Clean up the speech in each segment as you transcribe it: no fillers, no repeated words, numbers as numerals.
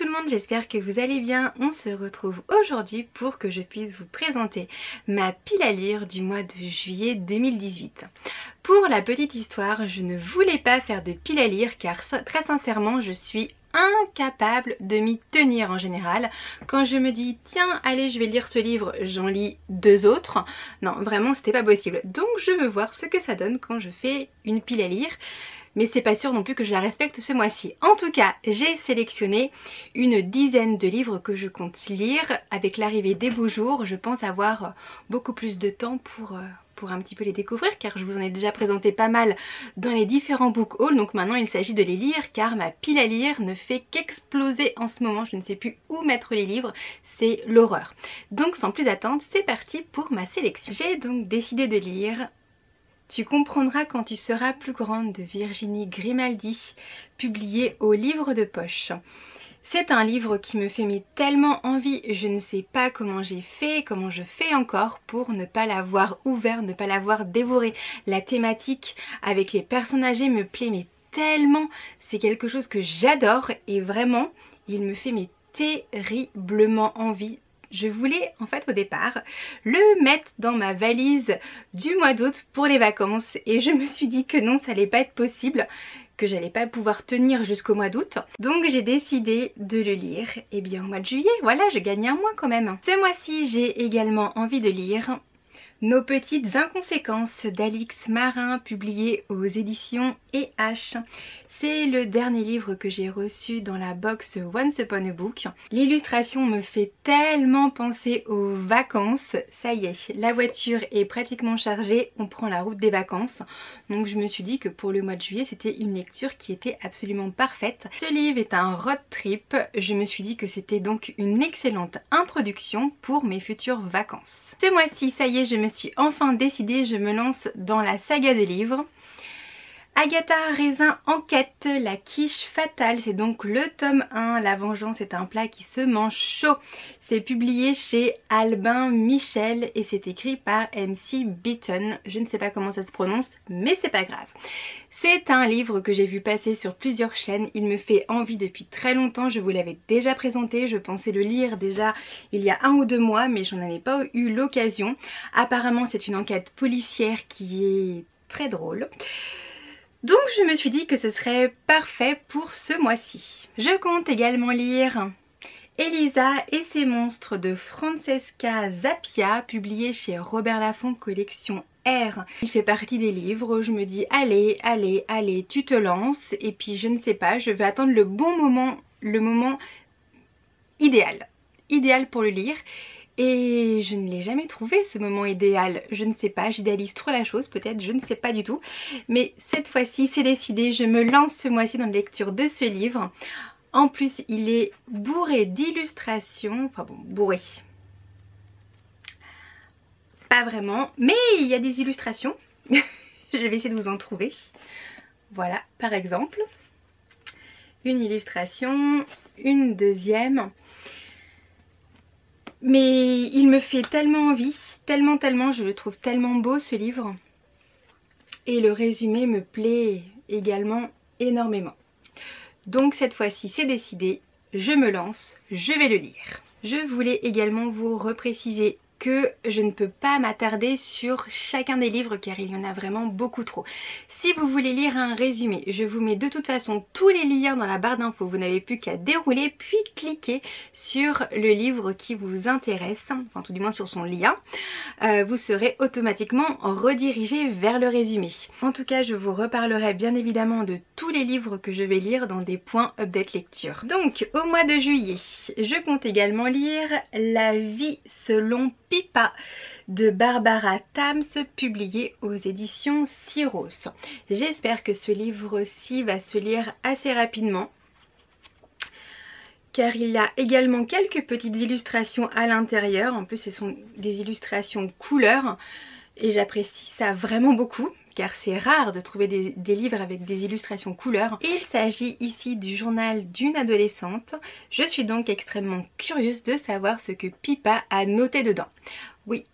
tout le monde, j'espère que vous allez bien. On se retrouve aujourd'hui pour que je puisse vous présenter ma pile à lire du mois de juillet 2018. Pour la petite histoire, je ne voulais pas faire de pile à lire car très sincèrement je suis incapable de m'y tenir en général. Quand je me dis tiens allez je vais lire ce livre, j'en lis deux autres. Non vraiment c'était pas possible. Donc je veux voir ce que ça donne quand je fais une pile à lire. Mais c'est pas sûr non plus que je la respecte ce mois-ci. En tout cas, j'ai sélectionné une dizaine de livres que je compte lire. Avec l'arrivée des beaux jours, je pense avoir beaucoup plus de temps pour un petit peu les découvrir car je vous en ai déjà présenté pas mal dans les différents book hauls. Donc maintenant il s'agit de les lire car ma pile à lire ne fait qu'exploser en ce moment. Je ne sais plus où mettre les livres, c'est l'horreur. Donc sans plus attendre, c'est parti pour ma sélection. J'ai donc décidé de lire Tu comprendras quand tu seras plus grande de Virginie Grimaldi, publié au Livre de Poche. C'est un livre qui me fait tellement envie, je ne sais pas comment j'ai fait, comment je fais encore pour ne pas l'avoir ouvert, ne pas l'avoir dévoré. La thématique avec les personnes âgées me plaît tellement, c'est quelque chose que j'adore et vraiment il me fait terriblement envie. Je voulais en fait au départ le mettre dans ma valise du mois d'août pour les vacances et je me suis dit que non, ça allait pas être possible, que j'allais pas pouvoir tenir jusqu'au mois d'août. Donc j'ai décidé de le lire et bien au mois de juillet, voilà, je gagne un mois quand même. Ce mois-ci j'ai également envie de lire Nos petites inconséquences d'Alix Marin, publié aux éditions E.H. C'est le dernier livre que j'ai reçu dans la box Once Upon a Book. L'illustration me fait tellement penser aux vacances. Ça y est, la voiture est pratiquement chargée, on prend la route des vacances. Donc je me suis dit que pour le mois de juillet, c'était une lecture qui était absolument parfaite. Ce livre est un road trip. Je me suis dit que c'était donc une excellente introduction pour mes futures vacances. Ce mois-ci, ça y est, je me suis enfin décidée, je me lance dans la saga de livres. Agatha Raisin enquête, la quiche fatale, c'est donc le tome 1, la vengeance est un plat qui se mange chaud. C'est publié chez Albin Michel et c'est écrit par MC Beaton. Je ne sais pas comment ça se prononce, mais c'est pas grave. C'est un livre que j'ai vu passer sur plusieurs chaînes, il me fait envie depuis très longtemps, je vous l'avais déjà présenté, je pensais le lire déjà il y a 1 ou 2 mois, mais j'en avais pas eu l'occasion. Apparemment c'est une enquête policière qui est très drôle. Donc je me suis dit que ce serait parfait pour ce mois-ci. Je compte également lire Elisa et ses monstres de Francesca Zappia, publié chez Robert Laffont collection R. Il fait partie des livres, je me dis allez, allez, allez, tu te lances et puis je ne sais pas, je vais attendre le bon moment, le moment idéal pour le lire. Et je ne l'ai jamais trouvé ce moment idéal, je ne sais pas, j'idéalise trop la chose peut-être, je ne sais pas du tout. Mais cette fois-ci c'est décidé, je me lance ce mois-ci dans la lecture de ce livre. En plus il est bourré d'illustrations, enfin bon, bourré. Pas vraiment, mais il y a des illustrations, je vais essayer de vous en trouver. Voilà par exemple, une illustration, une deuxième. Mais il me fait tellement envie, tellement, je le trouve tellement beau ce livre. Et le résumé me plaît également énormément. Donc cette fois-ci c'est décidé, je me lance, je vais le lire. Je voulais également vous repréciser que je ne peux pas m'attarder sur chacun des livres car il y en a vraiment beaucoup trop. Si vous voulez lire un résumé, je vous mets de toute façon tous les liens dans la barre d'infos. Vous n'avez plus qu'à dérouler puis cliquer sur le livre qui vous intéresse, enfin tout du moins sur son lien. Vous serez automatiquement redirigé vers le résumé. En tout cas, je vous reparlerai bien évidemment de tous les livres que je vais lire dans des points update lecture. Donc au mois de juillet, je compte également lire La vie selon Pippa de Barbara Tams, publié aux éditions Syros. J'espère que ce livre-ci va se lire assez rapidement car il y a également quelques petites illustrations à l'intérieur. En plus ce sont des illustrations couleurs et j'apprécie ça vraiment beaucoup car c'est rare de trouver des livres avec des illustrations couleurs. Il s'agit ici du journal d'une adolescente. Je suis donc extrêmement curieuse de savoir ce que Pippa a noté dedans. Oui,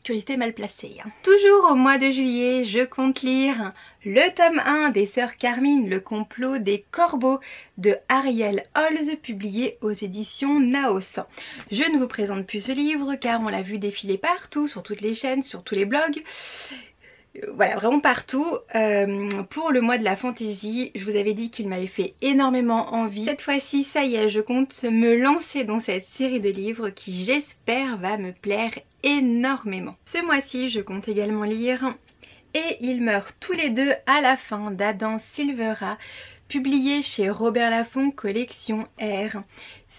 curiosité mal placée. Toujours au mois de juillet, je compte lire le tome 1 des Sœurs Carmine, le complot des corbeaux de Ariel Holz, publié aux éditions Naos. Je ne vous présente plus ce livre car on l'a vu défiler partout, sur toutes les chaînes, sur tous les blogs. Voilà, vraiment partout. Pour le mois de la fantaisie, je vous avais dit qu'il m'avait fait énormément envie. Cette fois-ci, ça y est, je compte me lancer dans cette série de livres qui, j'espère, va me plaire énormément. Ce mois-ci, je compte également lire Et ils meurent tous les deux à la fin d'Adam Silvera, publié chez Robert Laffont, collection R.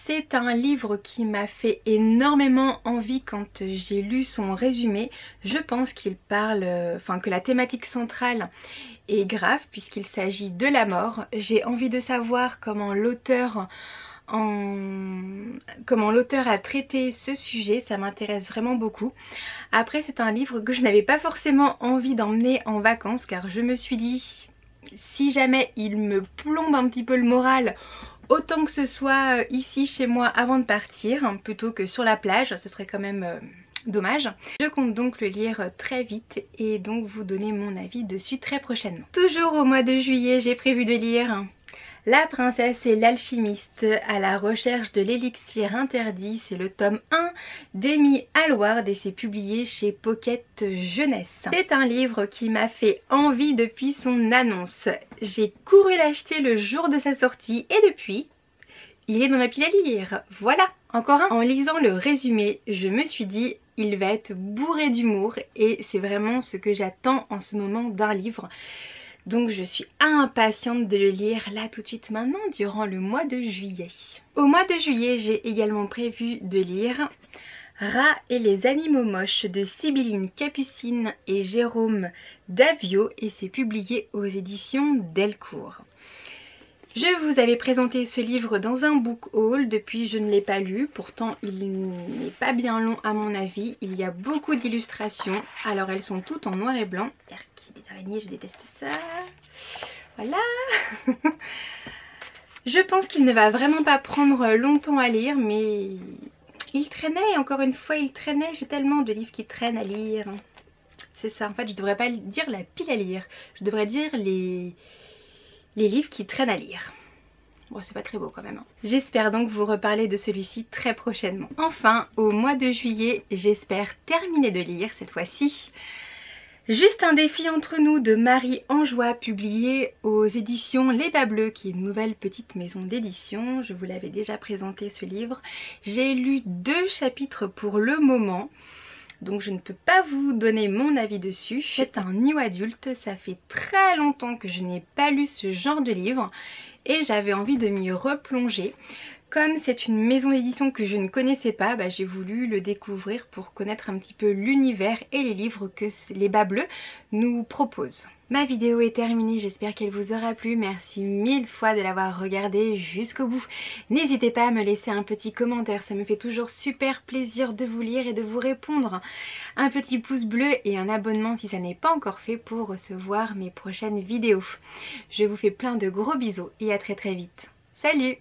C'est un livre qui m'a fait énormément envie quand j'ai lu son résumé. Je pense qu'il parle, que la thématique centrale est grave puisqu'il s'agit de la mort. J'ai envie de savoir comment l'auteur a traité ce sujet, ça m'intéresse vraiment beaucoup. Après, c'est un livre que je n'avais pas forcément envie d'emmener en vacances car je me suis dit, si jamais il me plombe un petit peu le moral, autant que ce soit ici chez moi avant de partir, plutôt que sur la plage, ce serait quand même dommage. Je compte donc le lire très vite et donc vous donner mon avis dessus très prochainement. Toujours au mois de juillet, j'ai prévu de lire La princesse et l'alchimiste à la recherche de l'élixir interdit, c'est le tome 1 d'Amy Alward et c'est publié chez Pocket Jeunesse. C'est un livre qui m'a fait envie depuis son annonce. J'ai couru l'acheter le jour de sa sortie et depuis, il est dans ma pile à lire. Voilà, encore un. En lisant le résumé, je me suis dit, il va être bourré d'humour et c'est vraiment ce que j'attends en ce moment d'un livre. Donc je suis impatiente de le lire là tout de suite maintenant durant le mois de juillet. Au mois de juillet, j'ai également prévu de lire Rat et les animaux moches de Sibylline Capucine et Jérôme Davio et c'est publié aux éditions Delcourt. Je vous avais présenté ce livre dans un book haul, depuis je ne l'ai pas lu, pourtant il n'est pas bien long à mon avis, il y a beaucoup d'illustrations, alors elles sont toutes en noir et blanc. Les araignées, je déteste ça. Voilà. Je pense qu'il ne va vraiment pas prendre longtemps à lire, mais il traînait, encore une fois il traînait, j'ai tellement de livres qui traînent à lire. C'est ça, en fait je devrais pas dire la pile à lire, je devrais dire les livres qui traînent à lire. Bon, c'est pas très beau quand même. Hein. J'espère donc vous reparler de celui-ci très prochainement. Enfin, au mois de juillet, j'espère terminer de lire cette fois-ci Juste un défi entre nous de Marie Anjois, publié aux éditions Les Bas Bleus, qui est une nouvelle petite maison d'édition. Je vous l'avais déjà présenté ce livre. J'ai lu 2 chapitres pour le moment. Donc je ne peux pas vous donner mon avis dessus. C'est un new adulte, ça fait très longtemps que je n'ai pas lu ce genre de livre et j'avais envie de m'y replonger. Comme c'est une maison d'édition que je ne connaissais pas, j'ai voulu le découvrir pour connaître un petit peu l'univers et les livres que Les Bas Bleus nous proposent. Ma vidéo est terminée, j'espère qu'elle vous aura plu. Merci 1000 fois de l'avoir regardée jusqu'au bout. N'hésitez pas à me laisser un petit commentaire, ça me fait toujours super plaisir de vous lire et de vous répondre. Un petit pouce bleu et un abonnement si ça n'est pas encore fait pour recevoir mes prochaines vidéos. Je vous fais plein de gros bisous et à très vite. Salut!